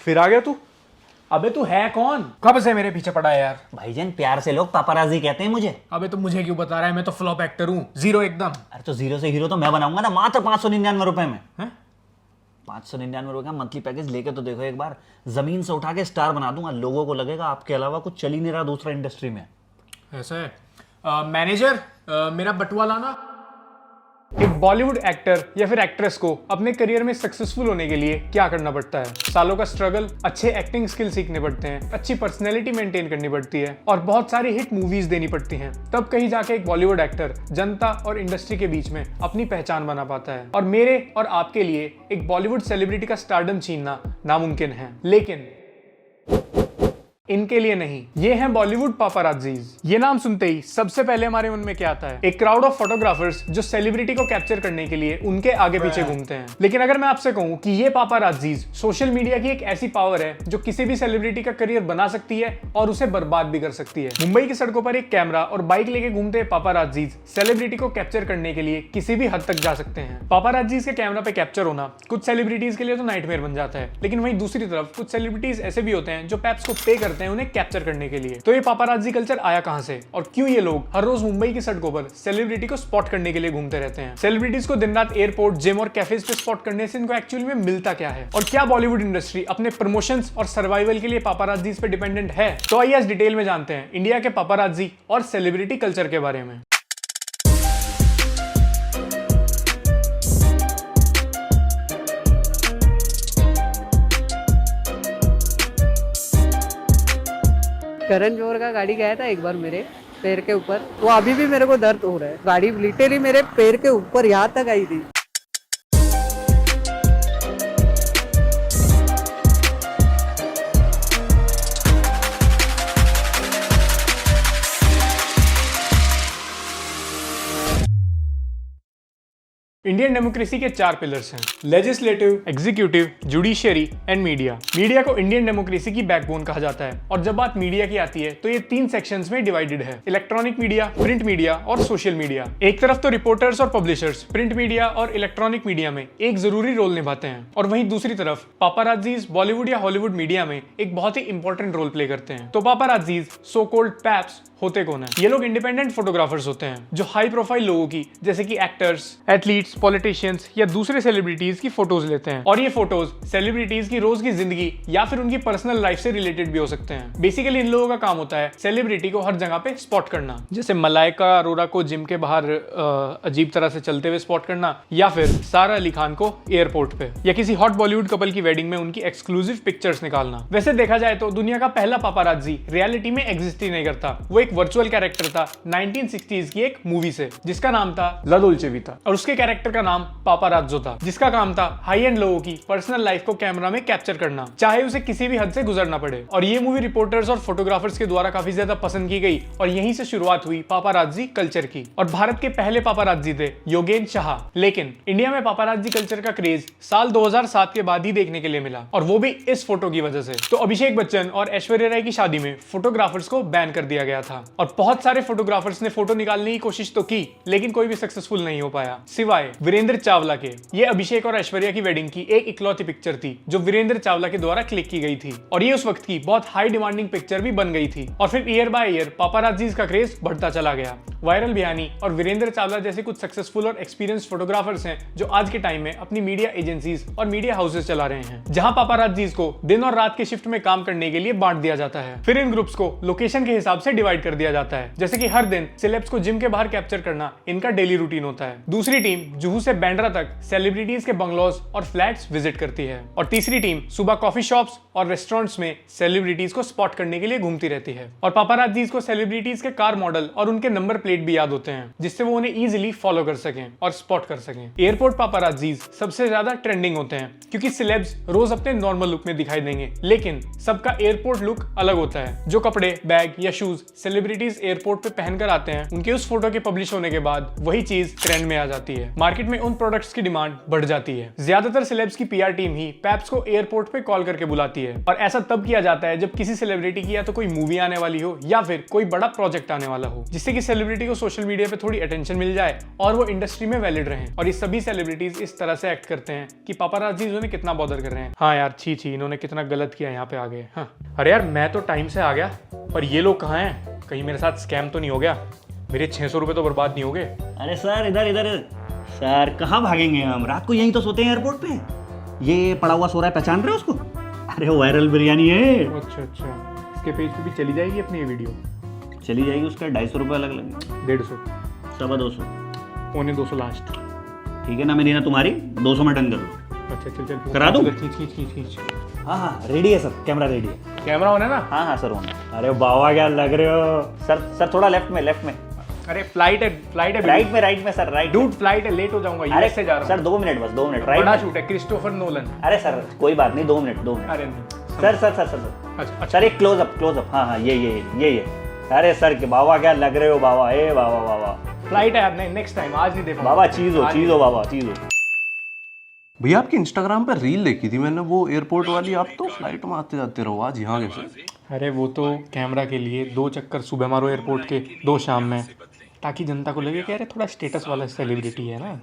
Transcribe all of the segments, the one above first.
फिर आ गया तू? अबे तू है कौन? कब से मेरे पीछे पड़ा है यार? भाईजान प्यार से लोग पापाराजी कहते हैं मुझे। अबे तो मुझे क्यों बता रहा है? मैं तो फ्लॉप एक्टर हूँ, जीरो एकदम। अरे तो जीरो से हीरो तो मैं बनाऊंगा ना, मात्र 599 रुपए में। हैं? 599 रुपए का मंथली पैकेज लेके तो देखो एक बार, जमीन से उठा के स्टार बना दूंगा। लोगों को लगेगा आपके अलावा कुछ चल ही नहीं रहा दूसरा इंडस्ट्री में। ऐसा है। मैनेजर, मेरा बटुआ लाना। एक बॉलीवुड एक्टर या फिर एक्ट्रेस को अपने करियर में सक्सेसफुल होने के लिए क्या करना पड़ता है? सालों का स्ट्रगल, अच्छे एक्टिंग स्किल सीखने पड़ते हैं, अच्छी पर्सनैलिटी मेंटेन करनी पड़ती है और बहुत सारी हिट मूवीज देनी पड़ती हैं। तब कहीं जाके एक बॉलीवुड एक्टर जनता और इंडस्ट्री के बीच में अपनी पहचान बना पाता है। और मेरे और आपके लिए एक बॉलीवुड सेलिब्रिटी का स्टारडम छीनना नामुमकिन है, लेकिन इनके लिए नहीं। ये हैं बॉलीवुड पापाराजीज। ये नाम सुनते ही सबसे पहले हमारे मन में क्या आता है? एक क्राउड ऑफ फोटोग्राफर्स जो सेलिब्रिटी को कैप्चर करने के लिए उनके आगे पीछे घूमते हैं। लेकिन अगर मैं आपसे कहूं कि ये पापाराजीज सोशल मीडिया की एक ऐसी पावर है जो किसी भी सेलिब्रिटी का करियर बना सकती है और उसे बर्बाद भी कर सकती है। मुंबई की सड़कों पर एक कैमरा और बाइक लेके घूमते पापाराजीज सेलिब्रिटी को कैप्चर करने के लिए किसी भी हद तक जा सकते हैं। पापाराजीज के कैमरा पे कैप्चर होना कुछ सेलिब्रिटीज के लिए तो नाइटमेयर बन जाता है, लेकिन वहीं दूसरी तरफ कुछ सेलिब्रिटीज ऐसे भी होते हैं जो पैप्स को पे करते हैं उन्हें कैप्चर करने के लिए। तो ये पापाराजी कल्चर आया कहां से और क्यों ये लोग हर रोज मुंबई की सड़कों पर सेलिब्रिटी को स्पॉट करने के लिए घूमते रहते हैं? सेलिब्रिटीज को दिन रात एयरपोर्ट, जिम और कैफेज पे स्पॉट करने से इनको एक्चुअली में मिलता क्या है? और क्या बॉलीवुड इंडस्ट्री अपने प्रमोशंस और सर्वाइवल के लिए पापाराजीज पे डिपेंडेंट है? तो आइए आज डिटेल में जानते हैं इंडिया के पापाराजी और सेलिब्रिटी कल्चर के बारे में। करण जोहर का गाड़ी गया था एक बार मेरे पैर के ऊपर, वो अभी भी मेरे को दर्द हो रहा है। गाड़ी लिटरली मेरे पैर के ऊपर यहाँ तक आई थी। इंडियन डेमोक्रेसी के 4 पिलर्स हैं: legislative, executive, judiciary and media. Media को इंडियन डेमोक्रेसी की बैकबोन कहा जाता है और जब बात मीडिया की आती है तो ये 3 सेक्शंस में डिवाइडेड है: इलेक्ट्रॉनिक मीडिया, प्रिंट मीडिया और सोशल मीडिया। एक तरफ तो रिपोर्टर्स और पब्लिशर्स प्रिंट मीडिया और इलेक्ट्रॉनिक मीडिया में एक जरूरी रोल निभाते हैं और वहीं दूसरी तरफ पापाराजीज बॉलीवुड या हॉलीवुड मीडिया में एक बहुत ही इंपॉर्टेंट रोल प्ले करते हैं। तो पापाराजीज, सो कॉल्ड पैप्स, होते कौन है? ये लोग इंडिपेंडेंट फोटोग्राफर्स होते हैं जो हाई प्रोफाइल लोगों की, जैसे कि एक्टर्स, एथलीट्स, पॉलिटिशियंस या दूसरे सेलिब्रिटीज की फोटोज लेते हैं। और ये फोटोज सेलिब्रिटीज की रोज की जिंदगी या फिर उनकी पर्सनल लाइफ से रिलेटेड भी हो सकते हैं। बेसिकली इन लोगों का काम होता है सेलिब्रिटी को हर जगह पे स्पॉट करना, जैसे मलाइका अरोरा को जिम के बाहर अजीब तरह से चलते हुए स्पॉट करना, या फिर सारा अली खान को एयरपोर्ट पे, या किसी हॉट बॉलीवुड कपल की वेडिंग में उनकी एक्सक्लूसिव पिक्चर्स निकालना। वैसे देखा जाए तो दुनिया का पहला पापाराजी रियलिटी में एग्जिस्ट ही नहीं करता। वो एक वर्चुअल कैरेक्टर था 1960s की एक मूवी से, जिसका नाम था ला डोल्चे वीटा, और उसके कैरेक्टर का नाम पापाराज़्ज़ो था, जिसका काम था हाई एंड लोगों की पर्सनल लाइफ को कैमरा में कैप्चर करना, चाहे उसे किसी भी हद से गुजरना पड़े। और ये मूवी रिपोर्टर्स और फोटोग्राफर्स के द्वारा काफी ज्यादा पसंद की गई और यहीं से शुरुआत हुई पापाराजी कल्चर की। और भारत के पहले पापाराजी थे योगेन शाह। लेकिन इंडिया में पापाराजी कल्चर का क्रेज साल 2007 के बाद ही देखने के लिए मिला, और वो भी इस फोटो की वजह से। तो अभिषेक बच्चन और ऐश्वर्या राय की शादी में फोटोग्राफर्स को बैन कर दिया गया था और बहुत सारे फोटोग्राफर्स ने फोटो निकालने की कोशिश तो की, लेकिन कोई भी सक्सेसफुल नहीं हो पाया, सिवाय वीरेंद्र चावला के। ये अभिषेक और ऐश्वर्या की वेडिंग की एक इकलौती पिक्चर थी जो वीरेंद्र चावला के द्वारा क्लिक की गई थी, और ये उस वक्त की बहुत हाई डिमांडिंग पिक्चर भी बन गई थी। और फिर ईयर बाय ईयर पापाराजीज का क्रेज बढ़ता चला गया। वायरल बिहानी और वीरेंद्र चावला जैसे कुछ सक्सेसफुल और एक्सपीरियंस फोटोग्राफर्स हैं जो आज के टाइम में अपनी मीडिया एजेंसीज और मीडिया हाउसेस चला रहे हैं, जहां पापाराजीज को दिन और रात के शिफ्ट में काम करने के लिए बांट दिया जाता है। फिर इन ग्रुप्स को लोकेशन के हिसाब से डिवाइड कर दिया जाता है, जैसे कि हर दिन सेलेब्स को जिम के बाहर कैप्चर करना इनका डेली रूटीन होता है। दूसरी टीम जुहू से बैंड्रा तक सेलिब्रिटीज के बंगलोज और फ्लैट्स विजिट करती है, और तीसरी टीम सुबह कॉफी शॉप्स और रेस्टोरेंट्स में सेलिब्रिटीज को स्पॉट करने के लिए घूमती रहती है। और पापाराजीज को सेलिब्रिटीज के कार मॉडल और उनके नंबर प्लेट भी याद होते हैं, जिससे वो उन्हें इजीली फॉलो कर सकें और स्पॉट कर सकें। एयरपोर्ट पापाराजीज सबसे ज्यादा ट्रेंडिंग होते हैं क्योंकि सेलेब्स रोज अपने नॉर्मल लुक में दिखाई देंगे, लेकिन सबका एयरपोर्ट लुक अलग होता है। जो कपड़े, बैग या शूज सेलिब्रिटीज एयरपोर्ट पे पहनकर आते हैं, उनके उस फोटो के पब्लिश होने के बाद वही चीज ट्रेंड में आ जाती है। मार्केट में उन प्रोडक्ट्स की डिमांड बढ़ जाती है। ज्यादातर सेलेब्स की पीआर टीम ही पैप्स को एयरपोर्ट पे कॉल करके बुलाती है और ऐसा तब किया जाता है जब किसी सेलिब्रिटी की या तो कोई मूवी आने वाली हो या फिर कोई बड़ा प्रोजेक्ट आने वाला हो, जिससे कि सेलिब्रिटी को सोशल मीडिया पे थोड़ी अटेंशन मिल जाए और वो इंडस्ट्री में वैलिड रहे। और ये सभी सेलिब्रिटीज इस तरह से एक्ट करते हैं कि पापाराज़ीज़ उन्हें कितना बॉदर कर रहे हैं। हाँ यार, छी इन्होंने कितना गलत किया, यहाँ पे आ गए। हाँ अरे यार, मैं तो टाइम से आ गया, पर ये लोग कहाँ हैं? कहीं मेरे साथ स्कैम तो नहीं हो गया? मेरे 600 रुपए तो बर्बाद नहीं हो गए? अरे सर इधर इधर सर, कहाँ भागेंगे हम? रात को यहीं तो सोते हैं एयरपोर्ट पे। ये पड़ा हुआ सो रहा है, पहचान रहे हो उसको? अरे वो वायरल बिरयानी है। अच्छा, इसके पेज पे भी चली जाएगी अपनी ये वीडियो? चली जाएगी, उसका 250 रुपये अलग लगेंगे। 150, 250, 250 लास्ट। ठीक है ना, मेरी ना तुम्हारी 200 में डन कर लो। अच्छा चल करा दूं? खींच। हाँ रेडी है सर, कैमरा रेडी है। कैमरा ऑन है ना? हाँ सर ऑन। अरे बाबा क्या लग रहे हो सर थोड़ा लेफ्ट में। अरे फ्लाइट है राइट में सर, राइट। डूड फ्लाइट है, लेट हो जाऊंगा, यूएस से जा रहा हूं सर 2 मिनट बस, 2 मिनट। बड़ा शूट है, क्रिस्टोफर नोलन। अरे सर कोई बात नहीं, 2 मिनट। अरे नहीं सर अच्छा। सर एक क्लोजअप। हाँ ये। अरे सर के बाबा क्या लग रहे हो बाबा, ए बाबा। फ्लाइट है यार, नहीं नेक्स्ट टाइम, आज नहीं देखो बाबा। चीज हो बाबा, चीज हो। भैया आपकी इंस्टाग्राम पर रील देखी थी मैंने, वो एयरपोर्ट वाली। आप तो फ्लाइट में आते जाते रहो, आज यहाँ कैसे? अरे वो तो कैमरा के लिए 2 चक्कर सुबह मारो एयरपोर्ट के, 2 शाम में, ताकि जनता को लगे कि अरे थोड़ा स्टेटस वाला सेलिब्रिटी है ना।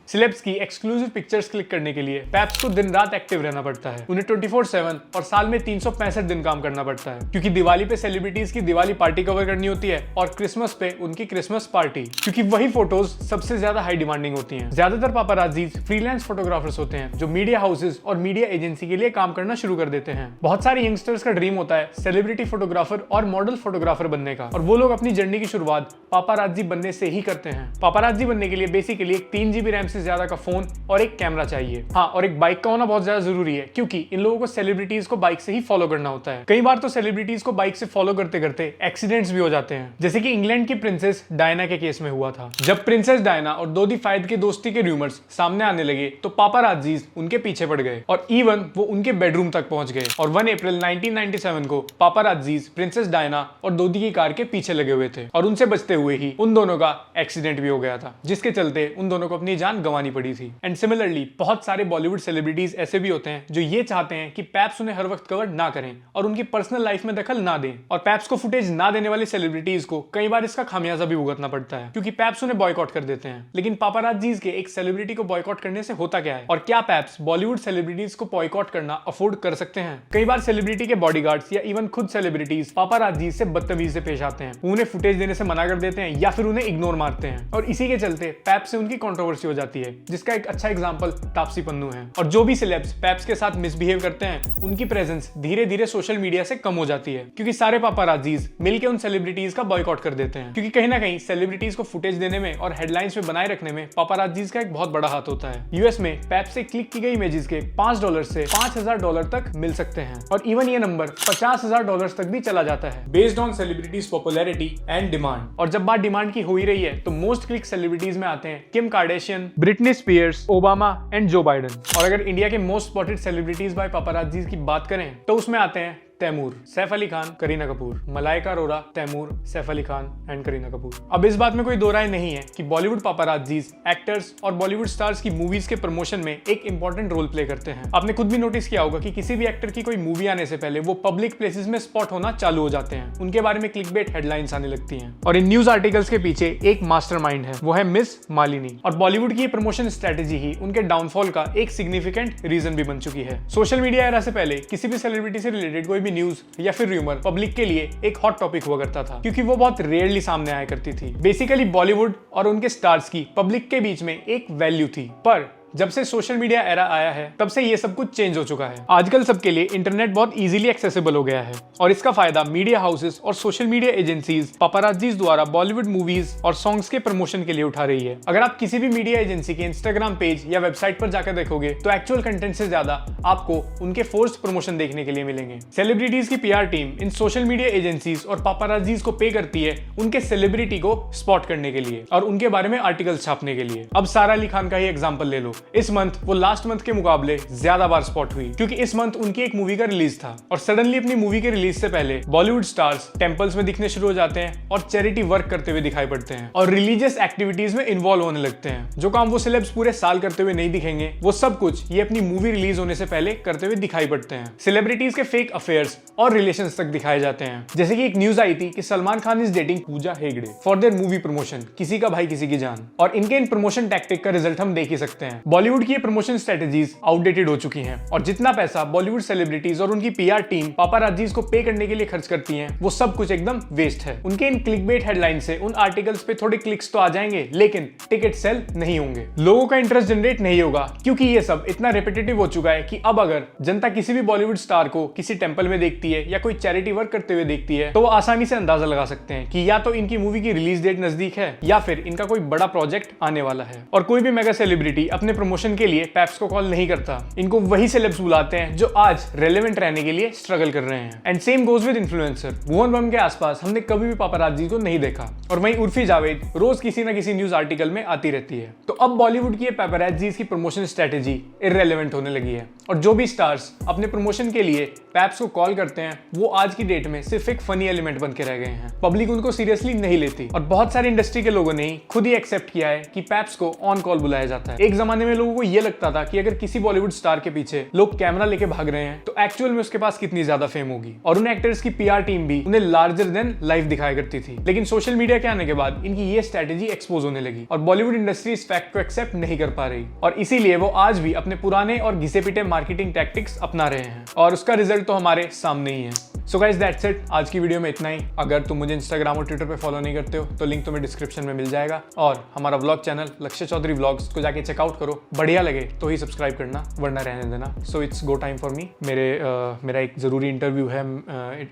सेलेब्स की एक्सक्लूसिव पिक्चर्स क्लिक करने के लिए पैप्स को दिन रात एक्टिव रहना पड़ता है। उन्हें 24/7 और साल में 365 दिन काम करना पड़ता है, क्योंकि दिवाली पे सेलिब्रिटीज की दिवाली पार्टी कवर करनी होती है और क्रिसमस पे उनकी क्रिसमस पार्टी, क्योंकि वही फोटोज सबसे ज्यादा हाई डिमांडिंग होती हैं। ज्यादातर पापाराज़ीज़ फ्रीलांस फोटोग्राफर्स होते हैं जो मीडिया हाउसेज और मीडिया एजेंसी के लिए काम करना शुरू कर देते हैं। बहुत सारे यंगस्टर्स का ड्रीम होता है सेलिब्रिटी फोटोग्राफर और मॉडल फोटोग्राफर बनने का, और वो लोग अपनी जर्नी की शुरुआत पापाराज़ी बनने से ही करते हैं। पापाराज़ी बनने के लिए बेसिकली एक 3 GB रैम से ज्यादा का फोन और एक कैमरा चाहिए। हाँ, और एक बाइक का होना बहुत ज्यादा जरूरी है, क्योंकि इन लोगों को सेलिब्रिटीज को बाइक से ही फॉलो करना होता है। कई बार तो सेलिब्रिटीज को बाइक से फॉलो करते करते एक्सीडेंट्स भी हो जाते हैं, जैसे कि इंग्लैंड की प्रिंसेस डायना के केस में हुआ था। जब प्रिंसेस डायना और दोदी फायद की दोस्ती के रूमर्स सामने आने लगे तो पापाराज़ीज़ उनके पीछे पड़ गए और इवन वो उनके बेडरूम तक पहुंच गए। और 1 अप्रैल 1997 को पापाराज़ीज़ प्रिंसेस डायना और दोदी की कार के पीछे लगे हुए थे और उनसे बचते हुए ही उन दोनों का एक्सीडेंट भी हो गया था, जिसके चलते उन दोनों को अपनी जान गंवानी पड़ी थी। एंड सिमिलरली बहुत सारे बॉलीवुड सेलिब्रिटीज ऐसे भी होते हैं जो ये चाहते हैं कि पैप्स उन्हें हर वक्त कवर ना करें और उनकी पर्सनल लाइफ में दखल ना दें, और पैप्स को फुटेज ना देने वाले सेलिब्रिटीज को कई बार इसका खामियाजा भी भुगतना पड़ता है, क्योंकि पैप्स उन्हें बॉयकॉट कर देते हैं। लेकिन पापाराज़ीज़ के एक सेलिब्रिटी को बॉयकॉट करने से होता क्या है, और क्या पैप्स बॉलीवुड सेलिब्रिटीज को बॉयकॉट करना अफोर्ड कर सकते हैं? कई बार सेलिब्रिटी के बॉडीगार्ड्स या इवन खुद सेलिब्रिटीज पापाराज़ीज़ से बदतमीजी से पेश आते हैं, उन्हें फुटेज देने से मना कर देते हैं या फिर उन्हें इग्नोर मारते हैं, और इसी के चलते पैप्स से उनकी कंट्रोवर्सी हो जाती है, जिसका एक अच्छा एग्जांपल तापसी पन्नू है। और जो भी सेलेब्स पैप्स के साथ मिसबिहेव करते हैं उनकी प्रेजेंस धीरे धीरे सोशल मीडिया से कम हो जाती है, क्योंकि सारे पापाराज़ीज़ मिलकर उन सेलिब्रिटीज का बॉयकॉट कर देते हैं, क्योंकि कहीं ना कहीं सेलिब्रिटीज को फुटेज देने में और हेडलाइंस में बनाए रखने में पापाराज़ीज़ का एक बहुत बड़ा हाथ होता है। यूएस में पैप्स से क्लिक की गई इमेजेस के $5 से $5000 तक मिल सकते हैं, और इवन ये नंबर $50000 तक भी चला जाता है, based on celebrities popularity and demand. और जब बात डिमांड की हो ही रही है तो मोस्ट क्लिक सेलिब्रिटीज में आते हैं Kim Kardashian, Britney Spears, Obama and Joe Biden. और अगर इंडिया के most spotted celebrities by paparazzis की बात करें तो उसमें आते हैं तैमूर, सैफ अली खान, करीना कपूर, मलाइका अरोरा, तैमूर, सैफ अली खान एंड करीना कपूर। अब इस बात में कोई दो राय नहीं है कि बॉलीवुड पापाराज़ीज़ एक्टर्स और बॉलीवुड स्टार्स की मूवीज के प्रमोशन में एक इंपॉर्टेंट रोल प्ले करते हैं। आपने खुद भी नोटिस किया होगा कि किसी भी एक्टर की कोई मूवी आने से पहले वो पब्लिक प्लेसेस में स्पॉट होना चालू हो जाते हैं, उनके बारे में क्लिकबेट हेडलाइंस आने लगती हैं, और इन न्यूज आर्टिकल्स के पीछे एक मास्टरमाइंड है, वो है मिस मालिनी। और बॉलीवुड की प्रमोशन स्ट्रेटेजी ही उनके डाउनफॉल का एक सिग्निफिकेंट रीजन भी बन चुकी है। सोशल मीडिया एरा से पहले किसी भी सेलिब्रिटी से रिलेटेड कोई भी न्यूज या फिर रूमर पब्लिक के लिए एक हॉट टॉपिक हुआ करता था, क्योंकि वो बहुत रेयरली सामने आया करती थी। बेसिकली बॉलीवुड और उनके स्टार्स की पब्लिक के बीच में एक वैल्यू थी, पर जब से सोशल मीडिया एरा आया है तब से ये सब कुछ चेंज हो चुका है। आजकल सबके लिए इंटरनेट बहुत इजीली एक्सेसिबल हो गया है, और इसका फायदा मीडिया हाउसेस और सोशल मीडिया एजेंसीज पापाराज़ीज़ द्वारा बॉलीवुड मूवीज और सॉन्ग्स के प्रमोशन के लिए उठा रही है। अगर आप किसी भी मीडिया एजेंसी के इंस्टाग्राम पेज या वेबसाइट पर जाकर देखोगे तो एक्चुअल कंटेंट से ज्यादा आपको उनके फोर्स्ड प्रमोशन देखने के लिए मिलेंगे। सेलिब्रिटीज की पीआर टीम इन सोशल मीडिया एजेंसीज और पापाराज़ीज़ को पे करती है उनके सेलिब्रिटी को स्पॉट करने के लिए और उनके बारे में आर्टिकल छापने के लिए। अब सारा अली खान का ही एग्जाम्पल ले लो, इस मंथ वो लास्ट मंथ के मुकाबले ज्यादा बार स्पॉट हुई, क्योंकि इस मंथ उनकी एक मूवी का रिलीज था और सडनली अपनी मूवी के रिलीज से पहले बॉलीवुड स्टार्स टेंपल्स में दिखने शुरू हो जाते हैं और चैरिटी वर्क करते हुए दिखाई पड़ते हैं और रिलीजियस एक्टिविटीज में इन्वॉल्व होने लगते हैं। जो काम वो सेलेब्स पूरे साल करते हुए नहीं दिखेंगे, वो सब कुछ ये अपनी मूवी रिलीज होने से पहले करते हुए दिखाई पड़ते हैं। सेलिब्रिटीज के फेक अफेयर्स और रिलेशंस तक दिखाए जाते हैं। जैसे कि एक न्यूज आई थी कि Salman Khan is dating Pooja Hegde for their movie promotion, किसी का भाई किसी की जान, और इनके इन प्रमोशन टैक्टिक का रिजल्ट हम देख ही सकते हैं। बॉलीवुड की ये प्रमोशन स्ट्रेटेजीज आउटडेटेड हो चुकी हैं और जितना पैसा बॉलीवुड सेलिब्रिटीज और उनकी पीआर टीम पापाराजीज को पे करने के लिए खर्च करती है, वो सब कुछ एकदम वेस्ट है। उनके इन क्लिकबेट हेडलाइन से उन आर्टिकल्स पे थोड़े क्लिक्स तो आ जाएंगे, लेकिन टिकट सेल नहीं होंगे, लोगों का इंटरेस्ट जनरेट नहीं होगा, क्योंकि ये सब इतना रिपीटेटिव हो चुका है कि अब अगर जनता किसी भी बॉलीवुड स्टार को किसी टेंपल में देखती है या कोई चैरिटी वर्क करते हुए देखती है, तो वो आसानी से अंदाजा लगा सकते हैं कि या तो इनकी मूवी की रिलीज डेट नजदीक है या फिर इनका कोई बड़ा प्रोजेक्ट आने वाला है। और कोई भी मेगा सेलिब्रिटी अपने प्रमोशन के लिए पैप्स को कॉल नहीं करता, इनको वही सेलेब्स बुलाते हैं जो आज रेलेवेंट रहने के लिए स्ट्रगल कर रहे हैं। And same goes with influencer. Bhuvan Bam के आसपास हमने कभी भी पापाराजी को नहीं देखा और वहीं उर्फी जावेद रोज किसी ना किसी न्यूज आर्टिकल में आती रहती है। तो अब बॉलीवुड की पापाराजी की प्रमोशन स्ट्रेटेजी इररेलेवेंट होने लगी है और जो भी स्टार्स अपने प्रमोशन के लिए पैप्स को कॉल करते हैं, वो आज की डेट में सिर्फ एक फनी एलिमेंट बन के रह गए हैं। पब्लिक उनको सीरियसली नहीं लेती और बहुत सारे इंडस्ट्री के लोगों ने ही खुद ही एक्सेप्ट किया है कि पैप्स को ऑन कॉल बुलाया जाता है। एक जमाने में लोगों को ये लगता था कि अगर किसी बॉलीवुड स्टार के पीछे लोग कैमरा लेके भाग रहे हैं तो एक्चुअल में उसके पास कितनी ज्यादा फेम होगी, और उन एक्टर्स की पीआर टीम भी उन्हें लार्जर देन लाइफ दिखाया करती थी। लेकिन सोशल मीडिया के आने के बाद इनकी ये स्ट्रेटेजी एक्सपोज होने लगी और बॉलीवुड इंडस्ट्री इस फैक्ट को एक्सेप्ट नहीं कर पा रही और इसीलिए वो आज भी अपने पुराने और घिसे पिटे मार्केटिंग टैक्टिक्स अपना रहे हैं और उसका रिजल्ट तो हमारे सामने ही है। सो गाइस दैट्स इट, आज की वीडियो में इतना ही। अगर तुम मुझे इंस्टाग्राम और ट्विटर पे फॉलो नहीं करते हो तो लिंक तुम्हें डिस्क्रिप्शन में मिल जाएगा और हमारा व्लॉग चैनल लक्ष्य चौधरी व्लॉग्स को जाके चेकआउट करो। बढ़िया लगे तो ही सब्सक्राइब करना, वरना रहने देना। So it's go time for me. मेरा एक ज़रूरी इंटरव्यू है,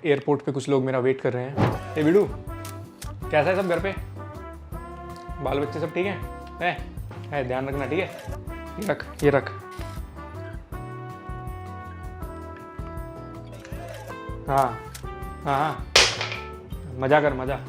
एयरपोर्ट पे कुछ लोग मेरा वेट कर रहे हैं। ए बिडू, कैसा है सब घर पे? बाल बच्चे सब ठीक है? ध्यान रखना, ठीक है? ये रख। हाँ, मजा कर, मजा।